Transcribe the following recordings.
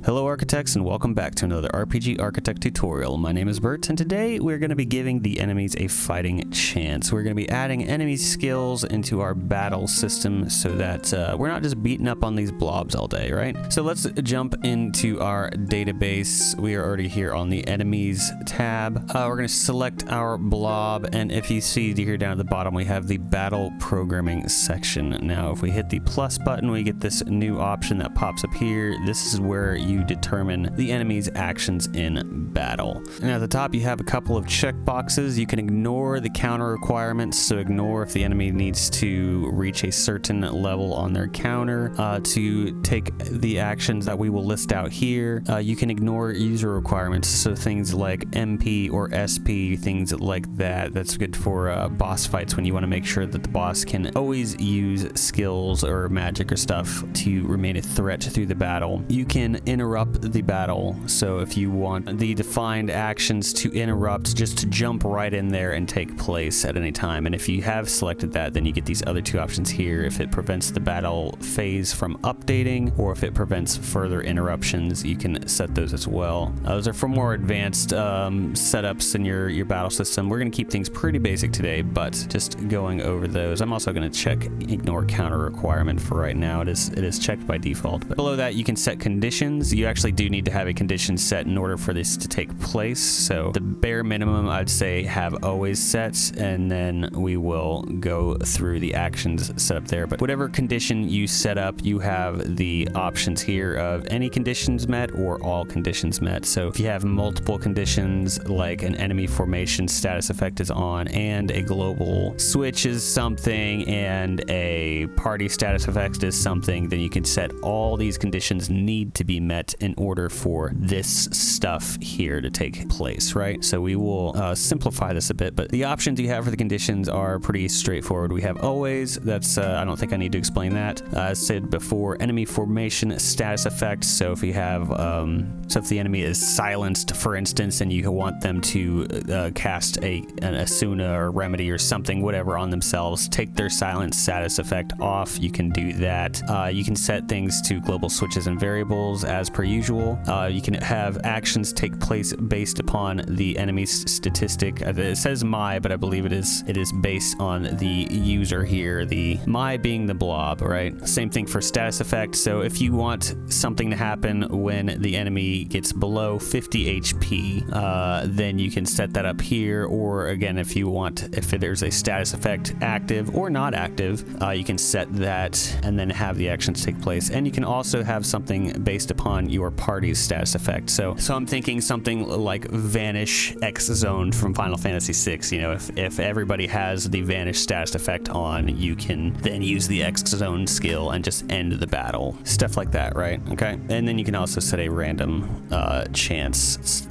Hello architects and welcome back to another RPG Architect tutorial. My name is Bert and today we're going to be giving the enemies a fighting chance. We're going to be adding enemy skills into our battle system so that we're not just beating up on these blobs all day, right? So let's jump into our database. We are already here on the enemies tab. We're going to select our blob, and if you see here down at the bottom we have the battle programming section. Now if we hit the plus button we get this new option that pops up here. This is where you determine the enemy's actions in battle. And at the top you have a couple of check boxes. You can ignore the counter requirements, so ignore if the enemy needs to reach a certain level on their counter to take the actions that we will list out here. You can ignore user requirements, so things like MP or SP, things like that. That's good for boss fights when you want to make sure that the boss can always use skills or magic or stuff to remain a threat through the battle. You can interrupt the battle, so if you want the defined actions to interrupt, just to jump right in there and take place at any time. And if you have selected that, then you get these other two options here. If it prevents the battle phase from updating, or if it prevents further interruptions, you can set those as well. Those are for more advanced setups in your battle system. We're going to keep things pretty basic today, but just going over those. I'm also going to check ignore counter requirement for right now. It is checked by default. But below that you can set conditions. You actually do need to have a condition set in order for this to take place. So the bare minimum I'd say have always set, and then we will go through the actions set up there. But whatever condition you set up, you have the options here of any conditions met or all conditions met. So if you have multiple conditions, like an enemy formation status effect is on, and a global switch is something, and a party status effect is something, then you can set all these conditions need to be met in order for this stuff here to take place, right? So we will simplify this a bit, but the options you have for the conditions are pretty straightforward. We have always, that's I don't think I need to explain that. As said before, enemy formation status effect. So if you have so if the enemy is silenced, for instance, and you want them to cast an Asuna or remedy or something, whatever, on themselves, take their silence status effect off, you can do that. You can set things to global switches and variables as per usual. You can have actions take place based upon the enemy's statistic. It says my, but I believe it is based on the user here, the my being the blob, right? Same thing for status effect. So if you want something to happen when the enemy gets below 50 HP, then you can set that up here. Or again, if there's a status effect active or not active, you can set that and then have the actions take place. And you can also have something based upon your party's status effect. So I'm thinking something like Vanish X Zoned from Final Fantasy VI. You know, if everybody has the Vanish status effect on, you can then use the X Zone skill and just end the battle. Stuff like that, right? Okay. And then you can also set a random chance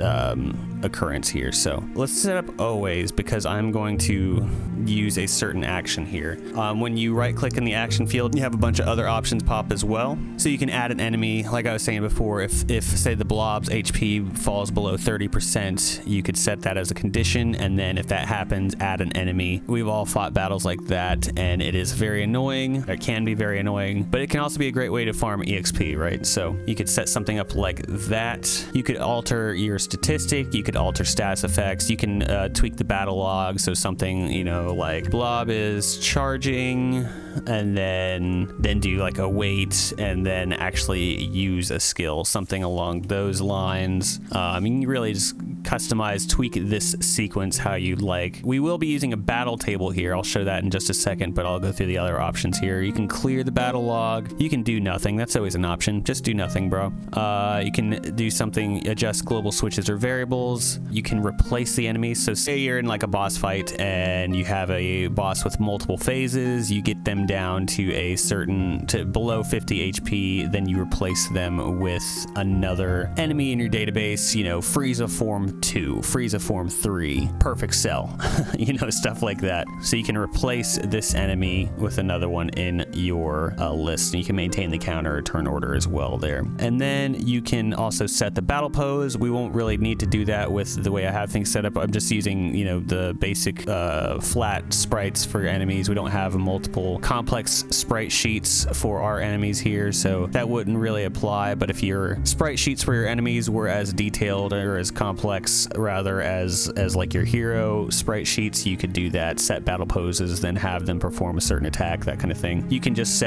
occurrence here. So let's set up always, because I'm going to use a certain action here. When you right click in the action field, you have a bunch of other options pop as well. So you can add an enemy, like I was saying before, if say the blob's HP falls below 30%, you could set that as a condition, and then if that happens, add an enemy. We've all fought battles like that, and it is very annoying. It can be very annoying, but it can also be a great way to farm EXP, right? So you could set something up like that. You could alter your statistic, you could alter status effects, you can tweak the battle log, so something, you know, like blob is charging, and then do like a wait, and then actually use a skill, something along those lines. You can really just customize, tweak this sequence how you like. We will be using a battle table here. I'll show that in just a second, but I'll go through the other options here. You can clear the battle log. You can do nothing. That's always an option. Just do nothing, bro. You can do something, adjust global switches or variables. You can replace the enemy. So say you're in like a boss fight and you have a boss with multiple phases. You get them down to below 50 HP, then you replace them with another enemy in your database, you know, Frieza form 2, Frieza form 3, perfect cell, you know, stuff like that. So you can replace this enemy with another one in your list, and you can maintain the counter or turn order as well there. And then you can also set the battle pose. We won't really need to do that with the way I have things set up. I'm just using, you know, the basic flat sprites for enemies. We don't have multiple complex sprite sheets for our enemies here, so that wouldn't really apply. But if your sprite sheets for your enemies were as detailed or as complex rather as like your hero sprite sheets, you could do that, set battle poses, then have them perform a certain attack, that kind of thing. You can just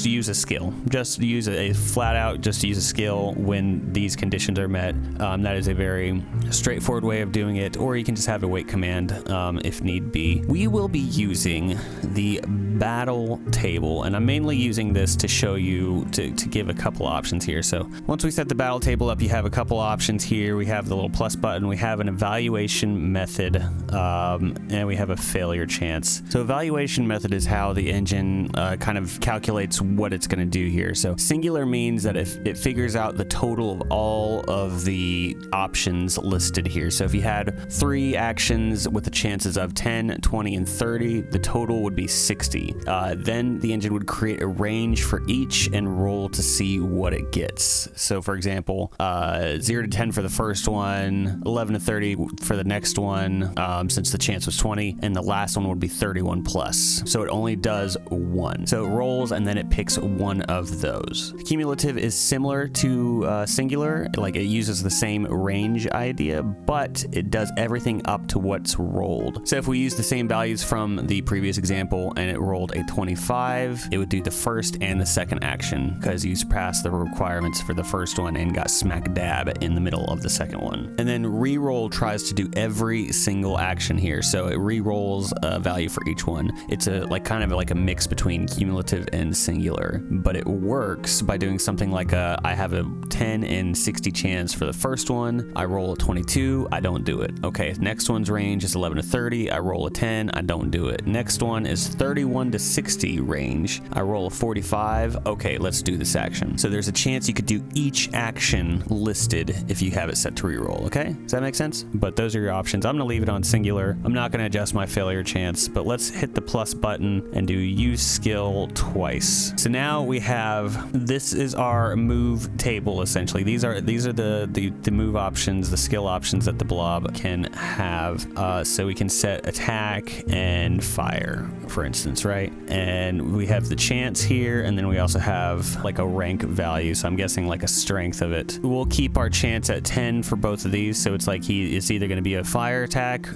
use a skill, just use a flat out, just use a skill when these conditions are met. That is a very straightforward way of doing it, or you can just have a wait command if need be. We will be using the battle table, and I'm mainly using this to show you, to give a couple options here. So once we set the battle table up, you have a couple options here. We have the little plus button, we have an evaluation method, and we have a failure chance. So evaluation method is how the engine kind of calculates what it's going to do here. So singular means that if it figures out the total of all of the options listed here. So if you had 3 actions with the chances of 10, 20, and 30, the total would be 60. Then the engine would create a range for each and roll to see what it gets. So for example, 0 to 10 for the first one, 11 to 30 for the next one, since the chance was 20, and the last one would be 31 plus. So it only does 1. So it rolls and then it picks one of those. Cumulative is similar to singular, like it uses the same range idea, but it does everything up to what's rolled. So if we use the same values from the previous example and it rolled a 25, it would do the first and the second action because you surpassed the requirements for the first one and got smack dab in the middle of the second one. And then reroll tries to do every single action here. So it re-rolls a value for each one. It's kind of like a mix between cumulative and singular, but it works by doing something like I have a 10 in 60 chance for the first one. I roll a 22, I don't do it. Okay, next one's range is 11 to 30, I roll a 10, I don't do it. Next one is 31 to 60 range, I roll a 45, okay, let's do this action. So there's a chance you could do each action listed if you have it set to reroll, okay? Does that make sense? But those are your options. I'm gonna leave it on singular. I'm not gonna adjust my failure chance, but let's hit the plus button and do use skill twice. So now we have, this is our move table essentially. These are the move options, the skill options that the blob can have. So we can set attack and fire, for instance, right? And we have the chance here, and then we also have like a rank value. So I'm guessing like a strength of it. We'll keep our chance at 10 for both of these. So it's like it's either going to be a fire attack,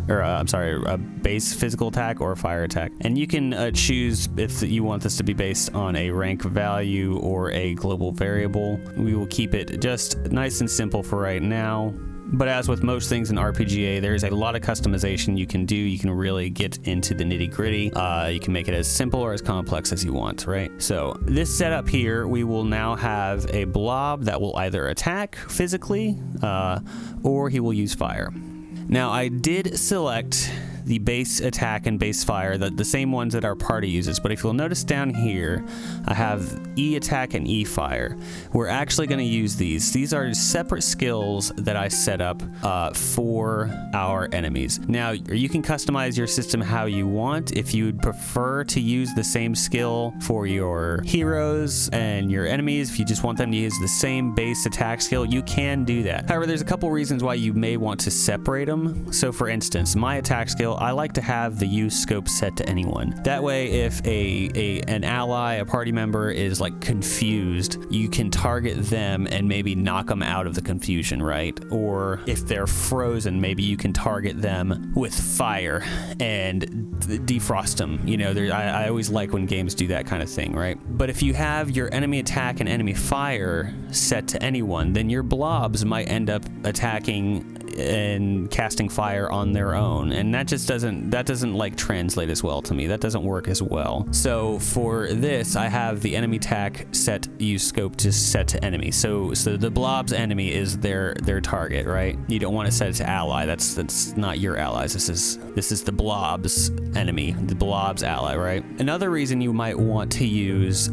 or a base physical attack or a fire attack. And you can choose if you want this to be based on a rank value or a global variable. We will keep it just nice and simple for right now. But as with most things in RPGA, there's a lot of customization you can do. You can really get into the nitty gritty. You can make it as simple or as complex as you want, right? So this setup here, we will now have a blob that will either attack physically or he will use fire. Now I did select the base attack and base fire, the same ones that our party uses, but if you'll notice down here, I have E attack and E fire. We're actually going to use these. These are separate skills that I set up for our enemies. Now, you can customize your system how you want. If you'd prefer to use the same skill for your heroes and your enemies, if you just want them to use the same base attack skill, you can do that. However, there's a couple reasons why you may want to separate them. So for instance, my attack skill, I like to have the use scope set to anyone. That way, if an ally, a party member is like confused, you can target them and maybe knock them out of the confusion, right? Or if they're frozen, maybe you can target them with fire and defrost them. You know, I always like when games do that kind of thing, right? But if you have your enemy attack and enemy fire set to anyone, then your blobs might end up attacking and casting fire on their own, and that doesn't like translate as well to me. That doesn't work as well. So for this, I have the enemy attack set use scope just set to enemy. So the blob's enemy is their target, right? You don't want to set it to ally. That's not your allies. This is the blob's enemy, the blob's ally, right? Another reason you might want to use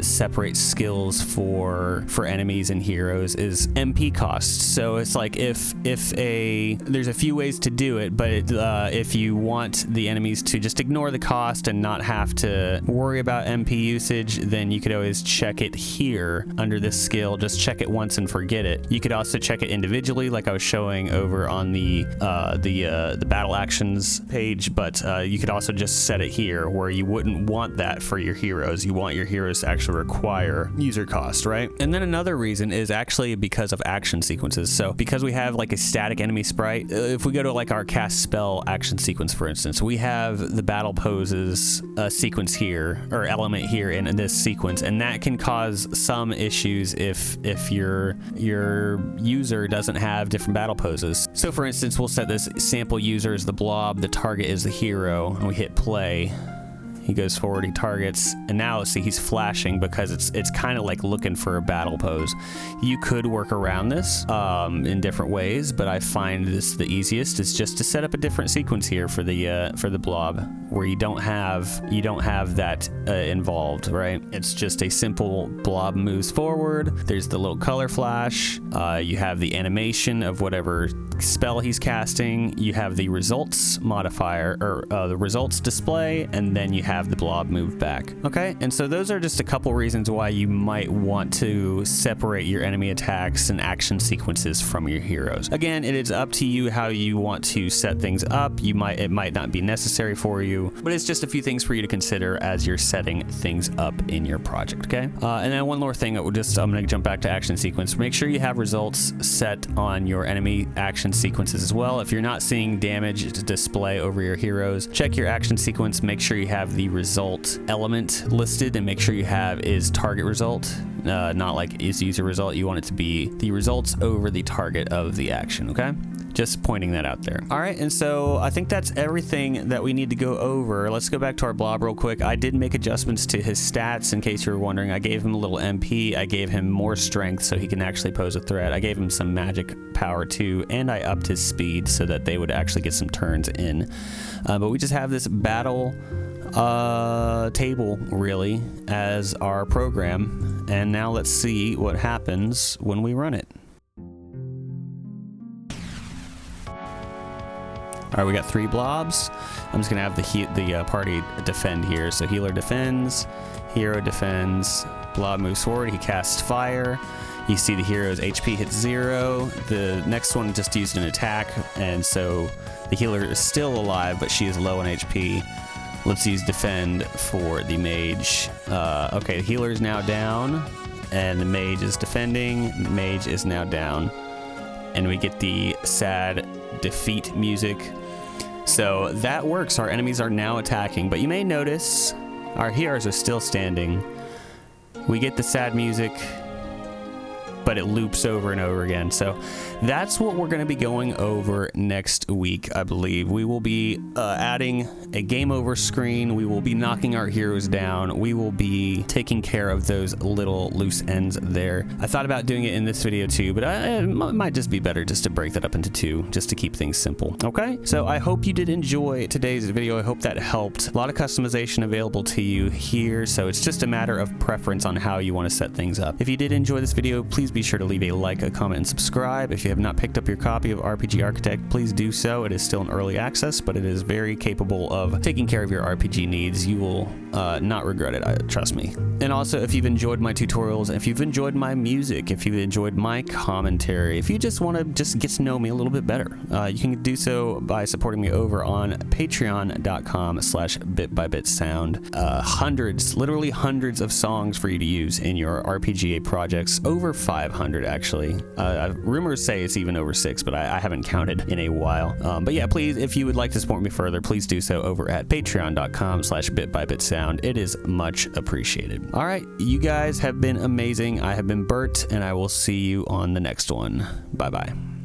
separate skills for enemies and heroes is MP costs. So it's like if there's a few ways to do it, but if you want the enemies to just ignore the cost and not have to worry about MP usage, then you could always check it here under this skill. Just check it once and forget it. You could also check it individually, like I was showing over on the battle actions page, but you could also just set it here where you wouldn't want that for your heroes. You want your heroes to actually require user cost, right? And then another reason is actually because of action sequences. So because we have like a static enemy sprite, if we go to like our cast spell action sequence, for instance, we have the battle poses sequence here, or element here in this sequence, and that can cause some issues if your user doesn't have different battle poses. So for instance, we'll set this sample user as the blob, the target is the hero, and we hit play. He goes forward, he targets, and now see he's flashing because it's kind of like looking for a battle pose. You could work around this in different ways, but I find this the easiest is just to set up a different sequence here for the blob where you don't have that involved, right? It's just a simple blob moves forward. There's the little color flash. You have the animation of whatever spell he's casting. You have the results modifier or the results display, and then you have the blob move back. Okay, and so those are just a couple reasons why you might want to separate your enemy attacks and action sequences from your heroes. Again, it is up to you how you want to set things up. It might not be necessary for you, but it's just a few things for you to consider as you're setting things up in your project. Okay, and then one more thing I'm going to jump back to action sequence. Make sure you have results set on your enemy action sequences as well. If you're not seeing damage to display over your heroes, check your action sequence. Make sure you have the result element listed, and make sure you have is target result, not like is user result. You want it to be the results over the target of the action. Okay, just pointing that out there. All right, and so I think that's everything that we need to go over. Let's go back to our blob real quick. I did make adjustments to his stats in case you were wondering. I gave him a little MP. I gave him more strength so he can actually pose a threat. I gave him some magic power too, and I upped his speed so that they would actually get some turns in. But we just have this battle table really as our program, and now let's see what happens when we run it. All right, we got 3 blobs. I'm just gonna have the party defend here. So healer defends, hero defends, blob moves forward, he casts fire. You see the hero's HP hits 0. The next one just used an attack, and so the healer is still alive, but she is low on HP. Let's use defend for the mage. Okay, the healer is now down, and the mage is defending. The mage is now down, and we get the sad defeat music. So that works. Our enemies are now attacking, but you may notice our heroes are still standing. We get the sad music, but it loops over and over again. So that's what we're going to be going over next week, I believe. We will be adding a game over screen. We will be knocking our heroes down. We will be taking care of those little loose ends there. I thought about doing it in this video too, but it might just be better just to break that up into 2, just to keep things simple. Okay, so I hope you did enjoy today's video. I hope that helped. A lot of customization available to you here, so it's just a matter of preference on how you want to set things up. If you did enjoy this video, please be sure to leave a like, a comment, and subscribe. If you have not picked up your copy of RPG Architect, please do so. It is still in early access, but it is very capable of taking care of your RPG needs. You will not regret it, trust me. And also, if you've enjoyed my tutorials, if you've enjoyed my music, if you've enjoyed my commentary, if you just want to get to know me a little bit better, you can do so by supporting me over on patreon.com/bitbybitsound. Literally hundreds of songs for you to use in your RPGA projects. Over 500 actually. Rumors say it's even over 6, but I haven't counted in a while. But yeah, please, if you would like to support me further, please do so over at patreon.com/bitbybitsound. It is much appreciated. All right, you guys have been amazing. I have been Bert, and I will see you on the next one. Bye-bye.